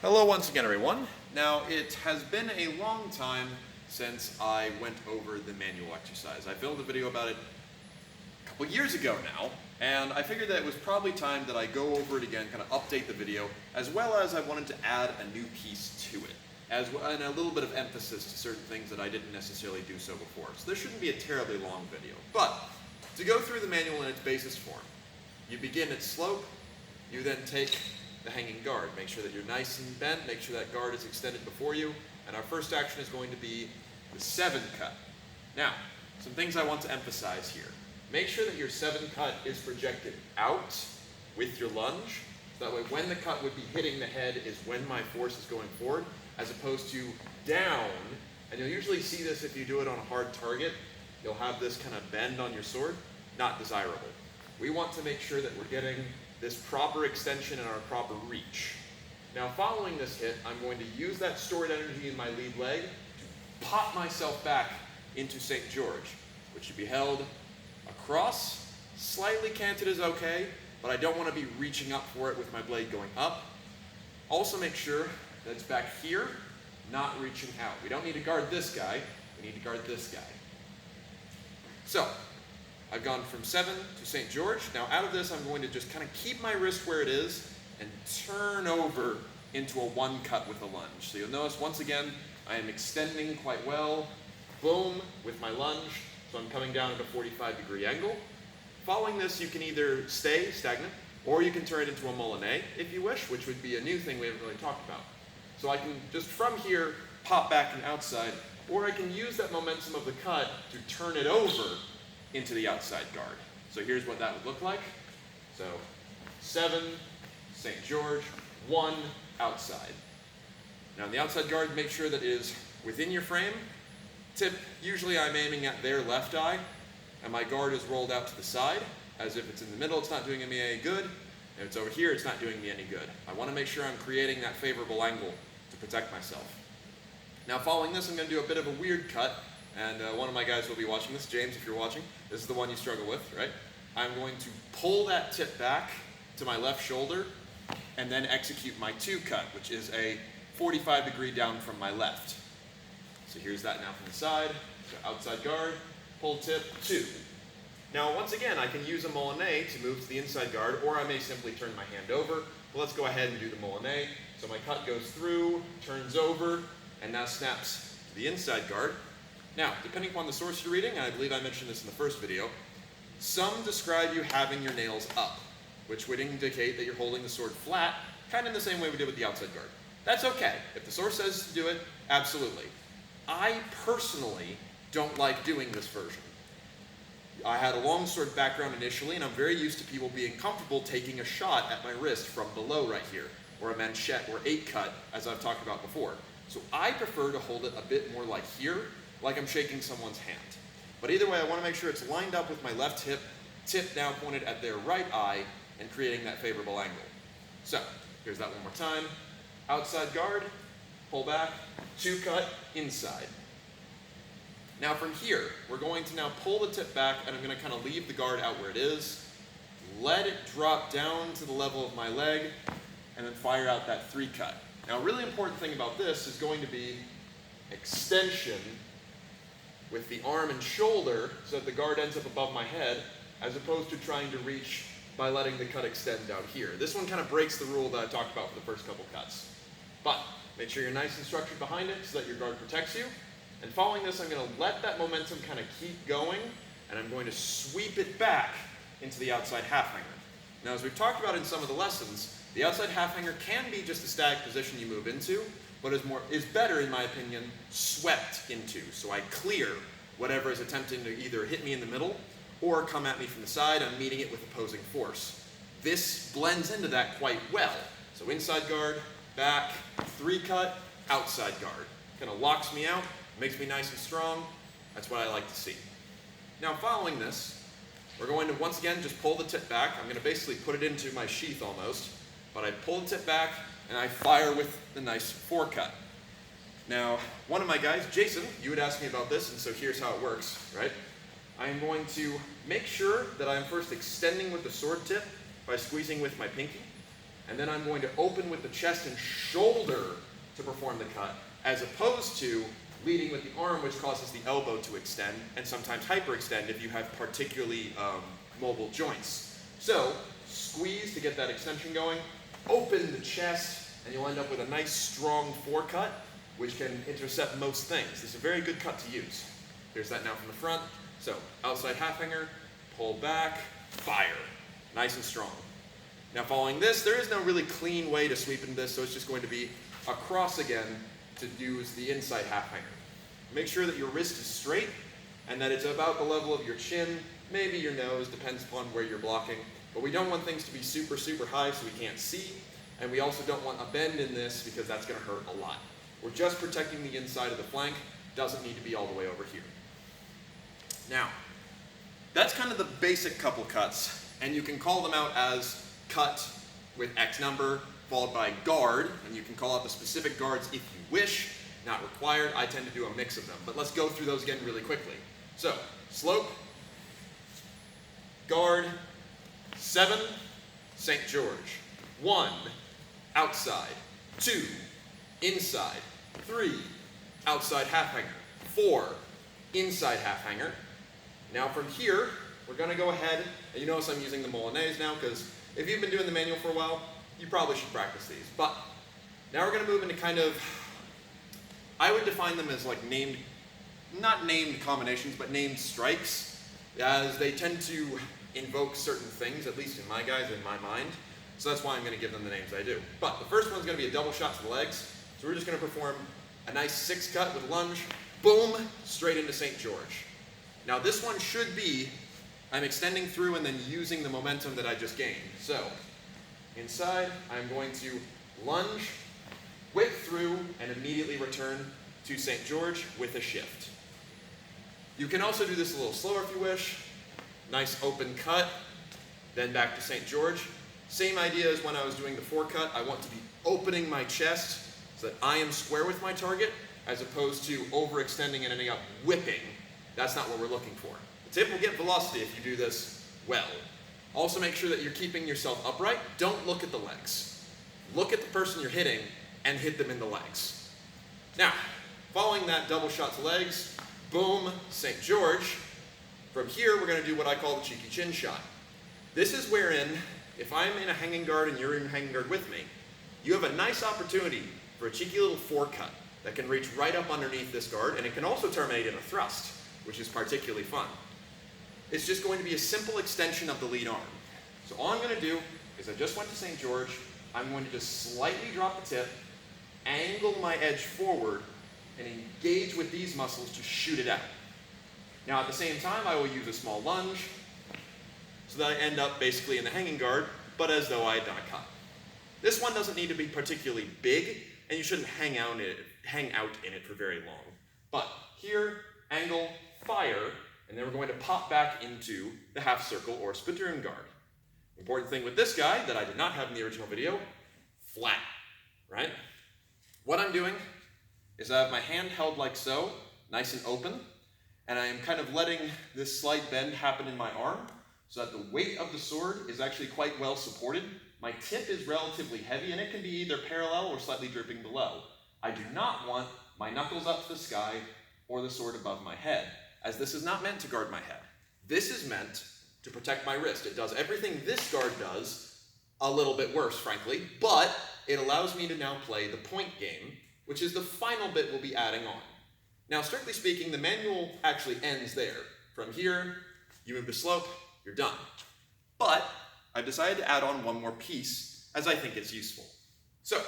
Hello once again, everyone. Now, it has been a long time since I went over the manual exercise. I filmed a video about it a couple years ago now, and I figured that it was probably time that I go over it again, kind of update the video, as well as I wanted to add a new piece to it, and a little bit of emphasis to certain things that I didn't necessarily do so before. So this shouldn't be a terribly long video. But, to go through the manual in its basis form, you begin at slope, you then take the hanging guard. Make sure that you're nice and bent, make sure that guard is extended before you, and our first action is going to be the 7 cut. Now, some things I want to emphasize here. Make sure that your 7 cut is projected out with your lunge, so that way when the cut would be hitting the head is when my force is going forward, as opposed to down, and you'll usually see this if you do it on a hard target. You'll have this kind of bend on your sword, not desirable. We want to make sure that we're getting this proper extension and our proper reach. Now, following this hit, I'm going to use that stored energy in my lead leg to pop myself back into St. George, which should be held across. Slightly canted is okay, but I don't want to be reaching up for it with my blade going up. Also make sure that it's back here, not reaching out. We don't need to guard this guy, we need to guard this guy. So, I've gone from 7 to St. George. Now out of this, I'm going to just kind of keep my wrist where it is and turn over into a 1 cut with a lunge. So you'll notice, once again, I am extending quite well. Boom, with my lunge. So I'm coming down at a 45-degree angle. Following this, you can either stay stagnant, or you can turn it into a Molinet, if you wish, which would be a new thing we haven't really talked about. So I can just from here pop back and outside, or I can use that momentum of the cut to turn it over into the outside guard. So here's what that would look like. So 7, St. George, 1, outside. Now in the outside guard, make sure that it is within your frame. Tip, usually I'm aiming at their left eye, and my guard is rolled out to the side, as if it's in the middle, it's not doing me any good. If it's over here, it's not doing me any good. I want to make sure I'm creating that favorable angle to protect myself. Now following this, I'm going to do a bit of a weird cut. And one of my guys will be watching this. James, if you're watching, this is the one you struggle with, right? I'm going to pull that tip back to my left shoulder and then execute my 2 cut, which is a 45-degree down from my left. So here's that now from the side. So outside guard, pull tip, 2. Now once again, I can use a Molinet to move to the inside guard, or I may simply turn my hand over. But let's go ahead and do the Molinet. So my cut goes through, turns over, and now snaps to the inside guard. Now, depending upon the source you're reading, and I believe I mentioned this in the first video, some describe you having your nails up, which would indicate that you're holding the sword flat, kind of in the same way we did with the outside guard. That's okay. If the source says to do it, absolutely. I personally don't like doing this version. I had a longsword background initially, and I'm very used to people being comfortable taking a shot at my wrist from below right here, or a manchette or 8 cut, as I've talked about before. So I prefer to hold it a bit more like here, like I'm shaking someone's hand. But either way, I want to make sure it's lined up with my left hip, tip now pointed at their right eye, and creating that favorable angle. So, here's that one more time. Outside guard, pull back, 2 cut, inside. Now from here, we're going to now pull the tip back, and I'm going to kind of leave the guard out where it is, let it drop down to the level of my leg, and then fire out that 3 cut. Now a really important thing about this is going to be extension with the arm and shoulder so that the guard ends up above my head, as opposed to trying to reach by letting the cut extend down here. This one kind of breaks the rule that I talked about for the first couple cuts. But make sure you're nice and structured behind it so that your guard protects you. And following this, I'm going to let that momentum kind of keep going, and I'm going to sweep it back into the outside half hanger. Now, as we've talked about in some of the lessons, the outside half hanger can be just a static position you move into, but is better, in my opinion, swept into. So I clear whatever is attempting to either hit me in the middle or come at me from the side. I'm meeting it with opposing force. This blends into that quite well. So inside guard, back, 3 cut, outside guard. Kind of locks me out, makes me nice and strong. That's what I like to see. Now following this, we're going to once again just pull the tip back. I'm going to basically put it into my sheath almost, but I pull the tip back and I fire with the nice 4 cut. Now, one of my guys, Jason, you would ask me about this, and so here's how it works, right? I am going to make sure that I'm first extending with the sword tip by squeezing with my pinky. and then I'm going to open with the chest and shoulder to perform the cut, as opposed to leading with the arm, which causes the elbow to extend, and sometimes hyperextend if you have particularly mobile joints. So, squeeze to get that extension going, open the chest, and you'll end up with a nice strong forecut, which can intercept most things. This is a very good cut to use. Here's that now from the front. So, outside half hanger, pull back, fire. Nice and strong. Now following this, there is no really clean way to sweep into this, so it's just going to be across again to use the inside half hanger. Make sure that your wrist is straight and that it's about the level of your chin, maybe your nose, depends upon where you're blocking. But we don't want things to be super, super high so we can't see, and we also don't want a bend in this because that's going to hurt a lot. We're just protecting the inside of the flank, doesn't need to be all the way over here. Now, that's kind of the basic couple cuts, and you can call them out as cut with X number, followed by guard, and you can call out the specific guards if you wish, not required. I tend to do a mix of them, but let's go through those again really quickly. So, slope, guard, 7, St. George, 1, outside, 2, inside, 3, outside half hanger, 4, inside half hanger. Now from here, we're going to go ahead, and you notice I'm using the Milanese now because if you've been doing the manual for a while, you probably should practice these. But now we're going to move into kind of, I would define them as like named, not named combinations, but named strikes, as they tend to invoke certain things, at least in my guys, in my mind. So that's why I'm going to give them the names I do. But the first one's going to be a double shot to the legs. So we're just going to perform a nice 6 cut with lunge, boom, straight into St. George. Now this one should be, I'm extending through and then using the momentum that I just gained. So, inside, I'm going to lunge, whip through, and immediately return to St. George with a shift. You can also do this a little slower if you wish. Nice open cut, then back to St. George. Same idea as when I was doing the forecut. I want to be opening my chest so that I am square with my target, as opposed to overextending and ending up whipping. That's not what we're looking for. The tip will get velocity if you do this well. Also make sure that you're keeping yourself upright. Don't look at the legs. Look at the person you're hitting and hit them in the legs. Now, following that double shot to legs, boom, St. George. From here, we're going to do what I call the cheeky chin shot. This is wherein, if I'm in a hanging guard and you're in a hanging guard with me, you have a nice opportunity for a cheeky little forecut that can reach right up underneath this guard, and it can also terminate in a thrust, which is particularly fun. It's just going to be a simple extension of the lead arm. So all I'm going to do is I just went to St. George. I'm going to just slightly drop the tip, angle my edge forward, and engage with these muscles to shoot it out. Now at the same time, I will use a small lunge so that I end up basically in the hanging guard, but as though I had done a cut. This one doesn't need to be particularly big, and you shouldn't hang out in it for very long. But here, angle, fire, and then we're going to pop back into the half circle or Spattering Guard. Important thing with this guy that I did not have in the original video, flat, right? What I'm doing is I have my hand held like so, nice and open, and I am kind of letting this slight bend happen in my arm so that the weight of the sword is actually quite well supported. My tip is relatively heavy, and it can be either parallel or slightly dripping below. I do not want my knuckles up to the sky or the sword above my head, as this is not meant to guard my head. This is meant to protect my wrist. It does everything this guard does, a little bit worse, frankly, but it allows me to now play the point game, which is the final bit we'll be adding on. Now, strictly speaking, the manual actually ends there. From here, you move to slope, you're done. But I've decided to add on one more piece, as I think it's useful. So,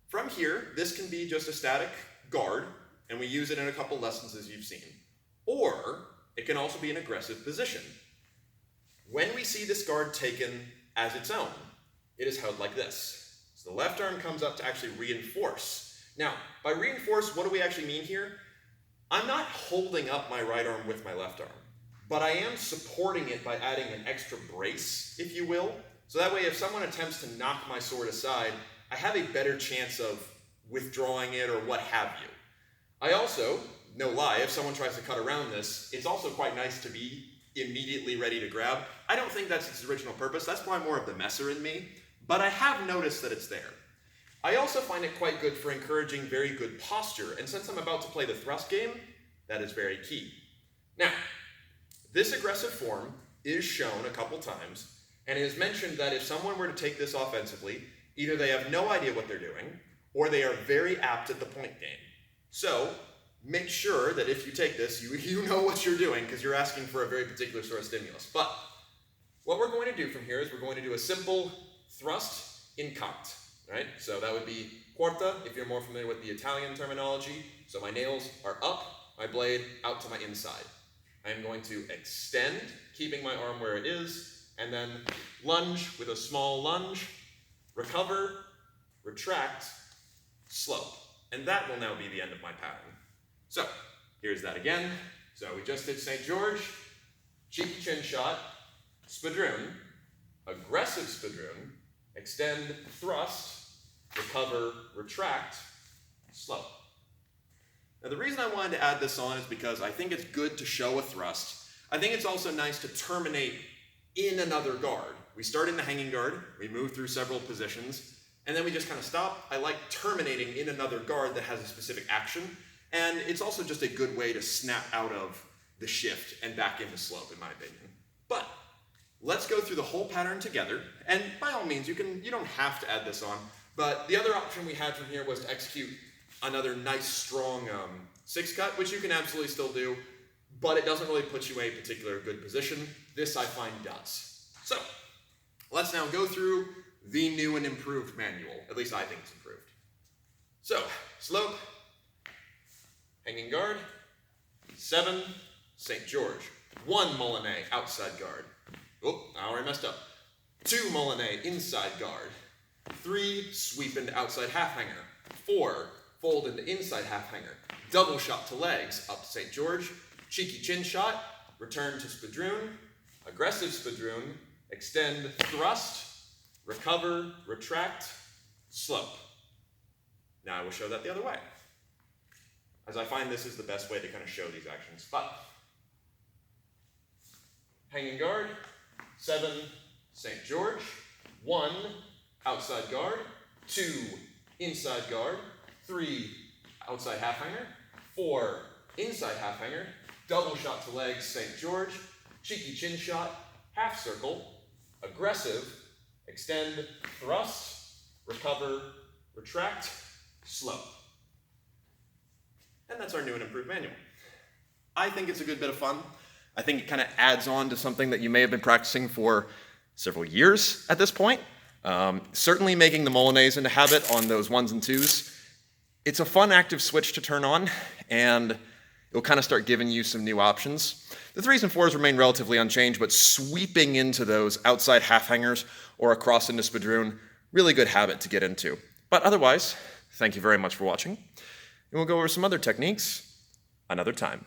from here, this can be just a static guard, and we use it in a couple lessons as you've seen. Or, it can also be an aggressive position. When we see this guard taken as its own, it is held like this. So the left arm comes up to actually reinforce. Now, by reinforce, what do we actually mean here? I'm not holding up my right arm with my left arm, but I am supporting it by adding an extra brace, if you will. So that way, if someone attempts to knock my sword aside, I have a better chance of withdrawing it or what have you. I also, no lie, if someone tries to cut around this, it's also quite nice to be immediately ready to grab. I don't think that's its original purpose. That's probably more of the messer in me. but I have noticed that it's there. I also find it quite good for encouraging very good posture, and since I'm about to play the thrust game, that is very key. Now, this aggressive form is shown a couple times, and it is mentioned that if someone were to take this offensively, either they have no idea what they're doing, or they are very apt at the point game. So, make sure that if you take this, you know what you're doing, because you're asking for a very particular sort of stimulus. But, what we're going to do from here is we're going to do a simple thrust in cant. Right? So that would be quarta, if you're more familiar with the Italian terminology. So my nails are up, my blade out to my inside. I am going to extend, keeping my arm where it is, and then lunge with a small lunge, recover, retract, slope. And that will now be the end of my pattern. So, here's that again. So we just did St. George, cheeky chin shot, spadroon, aggressive spadroon, extend, thrust, recover, retract, slope. Now the reason I wanted to add this on is because I think it's good to show a thrust. I think it's also nice to terminate in another guard. We start in the hanging guard, we move through several positions, and then we just kind of stop. I like terminating in another guard that has a specific action, and it's also just a good way to snap out of the shift and back into slope, in my opinion. But let's go through the whole pattern together, and by all means, you don't have to add this on, but the other option we had from here was to execute another nice, strong six-cut, which you can absolutely still do, but it doesn't really put you in a particular good position. This, I find, does. So, let's now go through the new and improved manual. At least I think it's improved. So, slope, hanging guard, 7, St. George, 1 Molinet, outside guard. Oh, I already messed up. 2 Molinet, inside guard. 3, sweep into outside half hanger. 4, fold into inside half hanger. Double shot to legs, up to St. George. Cheeky chin shot, return to spadroon. Aggressive spadroon, extend, thrust, recover, retract, slope. Now I will show that the other way, as I find this is the best way to kind of show these actions. But, hanging guard, 7, St. George, 1, outside guard, 2, inside guard, 3, outside half hanger, 4, inside half hanger, double shot to legs, St. George, cheeky chin shot, half circle, aggressive, extend, thrust, recover, retract, slope. And that's our new and improved manual. I think it's a good bit of fun. I think it kind of adds on to something that you may have been practicing for several years at this point. Certainly making the Molinets into habit on those 1s and 2s. It's a fun active switch to turn on, and it'll kind of start giving you some new options. The 3s and 4s remain relatively unchanged, but sweeping into those outside half hangers or across into spadroon, really good habit to get into. But otherwise, thank you very much for watching, and we'll go over some other techniques another time.